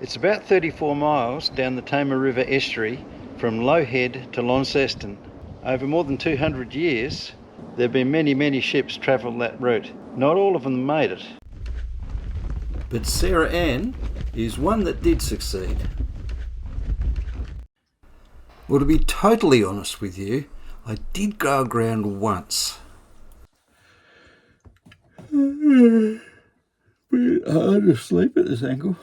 It's about 34 miles down the Tamar River estuary from Low Head to Launceston. Over more than 200 years, there have been many ships travel that route. Not all of them made it. But Sarah Ann is one that did succeed. Well, to be totally honest with you, I did go aground once. Bit hard to sleep at this angle.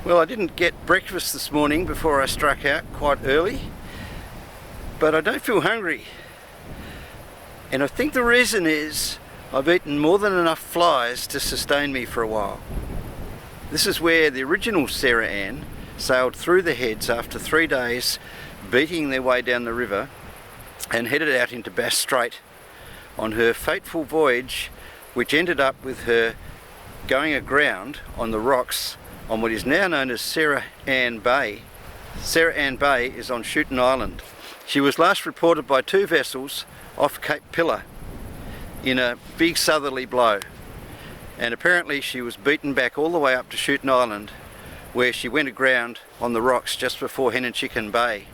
Well, I didn't get breakfast this morning before I struck out quite early, but I don't feel hungry. And I think the reason is I've eaten more than enough flies to sustain me for a while. This is where the original Sarah Ann sailed through the heads after 3 days beating their way down the river and headed out into Bass Strait on her fateful voyage, which ended up with her going aground on the rocks on what is now known as Sarah Ann Bay. Sarah Ann Bay is on Shooten Island. She was last reported by 2 vessels off Cape Pillar in a big southerly blow, and apparently she was beaten back all the way up to Shooten Island, where she went aground on the rocks just before Hen and Chicken Bay.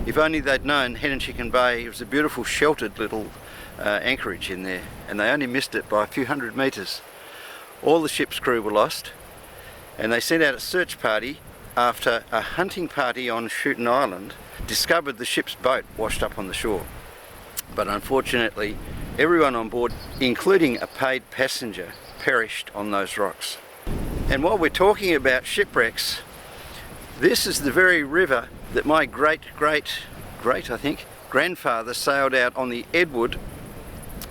If only they'd known Hen and Chicken Bay, it was a beautiful sheltered little anchorage in there, and they only missed it by a few hundred metres. All the ship's crew were lost, and they sent out a search party after a hunting party on Shooten Island discovered the ship's boat washed up on the shore. But unfortunately, everyone on board, including a paid passenger, perished on those rocks. And while we're talking about shipwrecks, this is the very river that my great grandfather sailed out on the Edward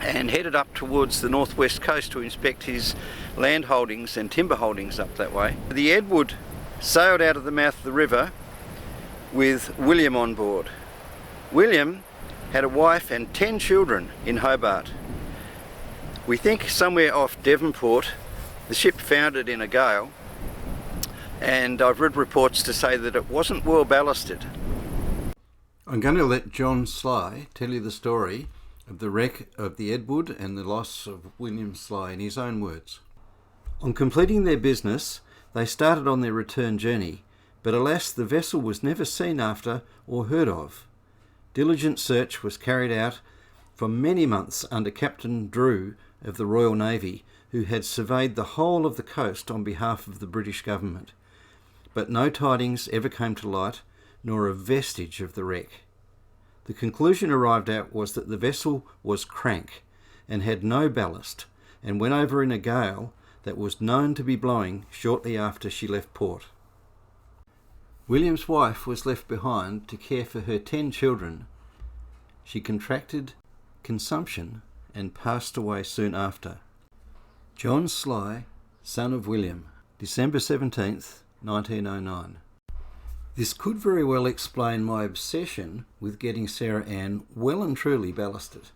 and headed up towards the northwest coast to inspect his land holdings and timber holdings up that way. The Edward sailed out of the mouth of the river with William on board. William had a wife and 10 children in Hobart. We think somewhere off Devonport. The ship foundered in a gale, and I've read reports to say that it wasn't well ballasted. I'm going to let John Sly tell you the story of the wreck of the Edward and the loss of William Sly in his own words. On completing their business, they started on their return journey, but alas, the vessel was never seen after or heard of. Diligent search was carried out for many months under Captain Drew of the Royal Navy, who had surveyed the whole of the coast on behalf of the British government. But no tidings ever came to light, nor a vestige of the wreck. The conclusion arrived at was that the vessel was crank and had no ballast, and went over in a gale that was known to be blowing shortly after she left port. William's wife was left behind to care for her 10 children. She contracted consumption and passed away soon after. John Sly, son of William, December 17th, 1909. This could very well explain my obsession with getting Sarah Ann well and truly ballasted.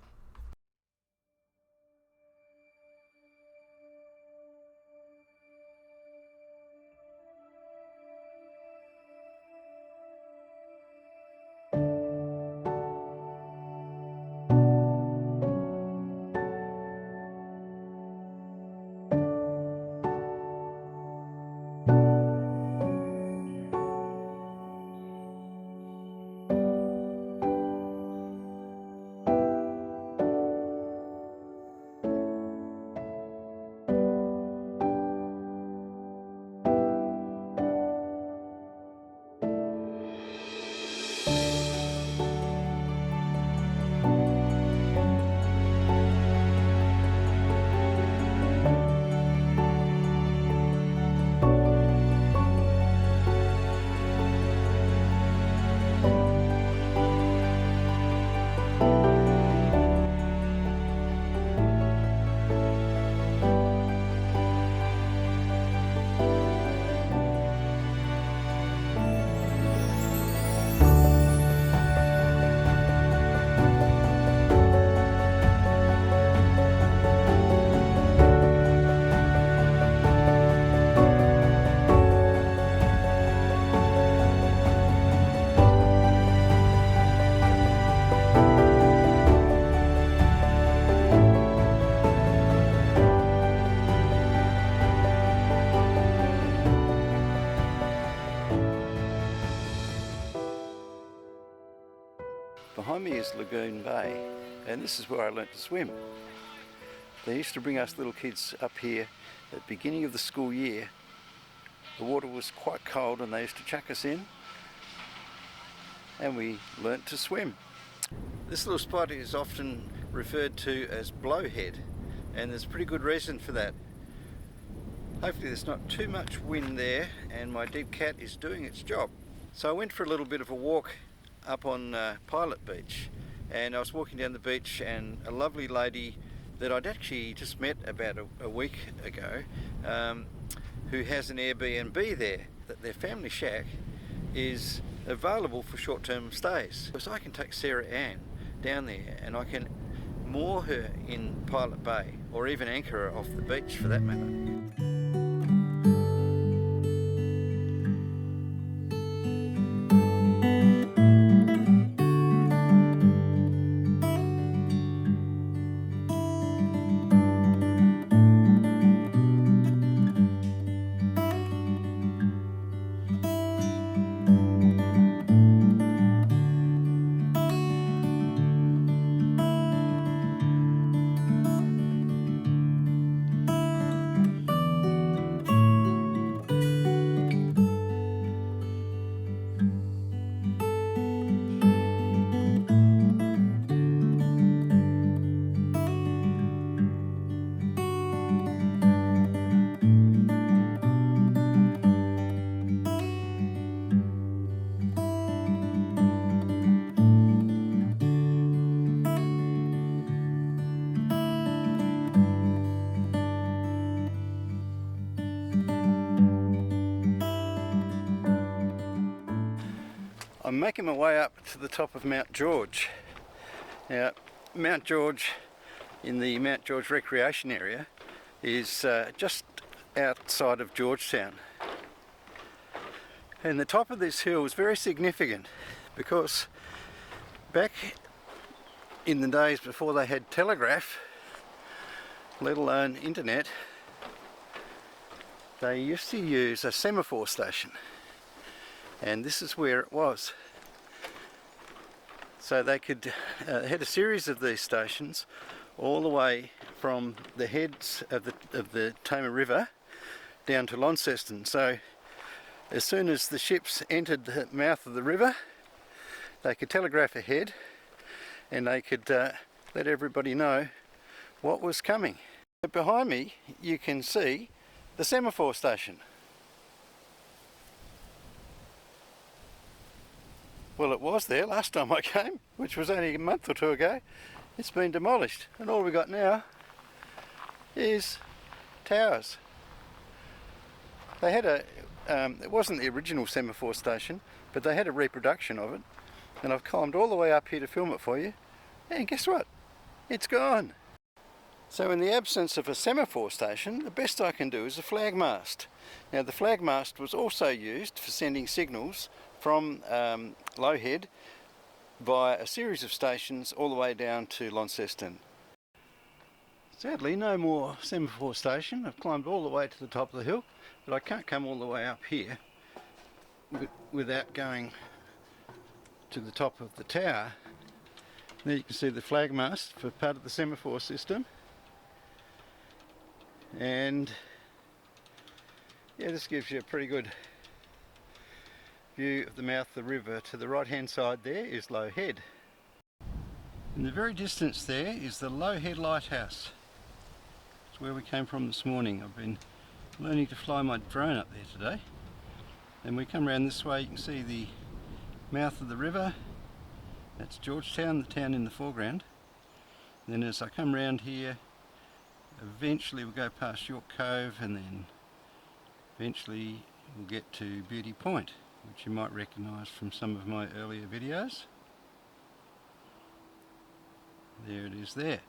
is Lagoon Bay, and this is where I learnt to swim. They used to bring us little kids up here at the beginning of the school year. The water was quite cold and they used to chuck us in and we learnt to swim. This little spot is often referred to as blowhead, and there's pretty good reason for that. Hopefully there's not too much wind there and my deep cat is doing its job. So I went for a little bit of a walk up on Pilot Beach, and I was walking down the beach and a lovely lady that I'd actually just met about a week ago, who has an Airbnb there, that their family shack is available for short-term stays. So I can take Sarah Ann down there and I can moor her in Pilot Bay, or even anchor her off the beach for that matter. I'm making my way up to the top of Mount George. Now, Mount George in the Mount George recreation area is just outside of Georgetown. And the top of this hill is very significant because back in the days before they had telegraph, let alone internet, they used to use a semaphore station. And this is where it was. So they could had a series of these stations all the way from the heads of the Tamar River down to Launceston. So as soon as the ships entered the mouth of the river, they could telegraph ahead and they could let everybody know what was coming. But behind me you can see the semaphore station. Well, it was there last time I came, which was only a month or two ago. It's been demolished, and all we got now is towers. They had it wasn't the original semaphore station, but they had a reproduction of it, and I've climbed all the way up here to film it for you, and guess what? It's gone. So in the absence of a semaphore station, the best I can do is a flag mast. Now the flag mast was also used for sending signals from Lowhead via a series of stations all the way down to Launceston. Sadly, no more semaphore station. I've climbed all the way to the top of the hill, but I can't come all the way up here without going to the top of the tower. There you can see the flag mast for part of the semaphore system. And yeah, this gives you a pretty good view of the mouth of the river. To the right hand side there is Low Head. In the very distance there is the Head Lighthouse. It's where we came from this morning. I've been learning to fly my drone up there today. And we come around this way, you can see the mouth of the river. That's Georgetown, the town in the foreground. And then as I come around here, eventually we'll go past York Cove, and then eventually we'll get to Beauty Point, which you might recognise from some of my earlier videos. There it is there.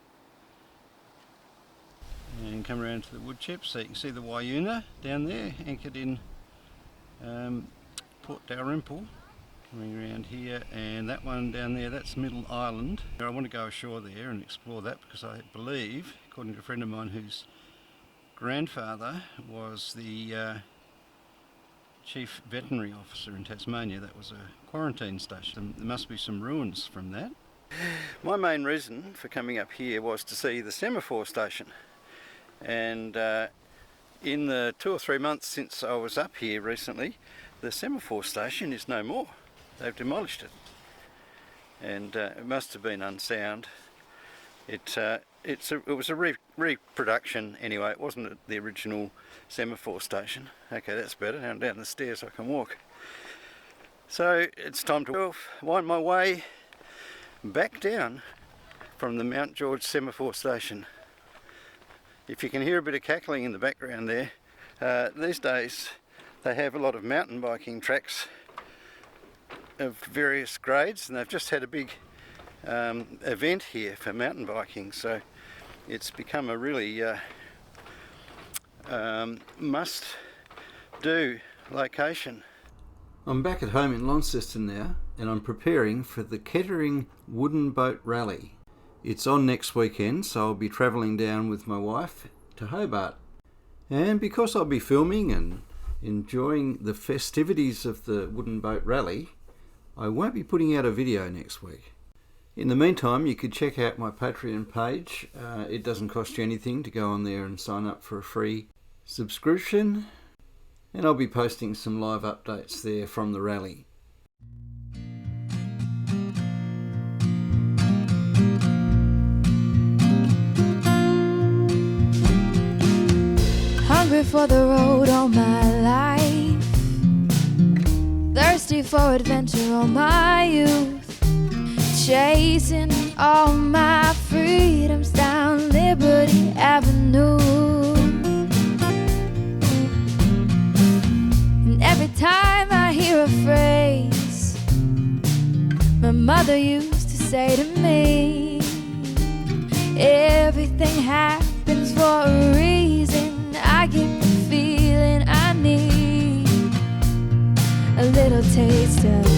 And come around to the wood chips, so you can see the Wayuna down there, anchored in Port Dalrymple. Coming around here, and that one down there, that's Middle Island. I want to go ashore there and explore that, because I believe, according to a friend of mine whose grandfather was the chief veterinary officer in Tasmania, that was a quarantine station. There must be some ruins from that. My main reason for coming up here was to see the semaphore station, and in the 2 or 3 months since I was up here recently, the semaphore station is no more. They've demolished it, and it must have been unsound. It was a reproduction anyway. It wasn't the original semaphore station. Okay, that's better. Now down the stairs I can walk. So it's time to wind my way back down from the Mount George semaphore station. If you can hear a bit of cackling in the background there, these days they have a lot of mountain biking tracks of various grades, and they've just had a big event here for mountain biking, so it's become a really must do location. I'm back at home in Launceston now, and I'm preparing for the Kettering Wooden Boat Rally. It's on next weekend, so I'll be travelling down with my wife to Hobart. And because I'll be filming and enjoying the festivities of the Wooden Boat Rally, I won't be putting out a video next week. In the meantime, you could check out my Patreon page. It doesn't cost you anything to go on there and sign up for a free subscription, and I'll be posting some live updates there from the rally. Hungry for the road all my life, thirsty for adventure all my youth, chasing all my freedoms down Liberty Avenue. And every time I hear a phrase my mother used to say to me, everything happens for a reason, I get the feeling I need a little taste of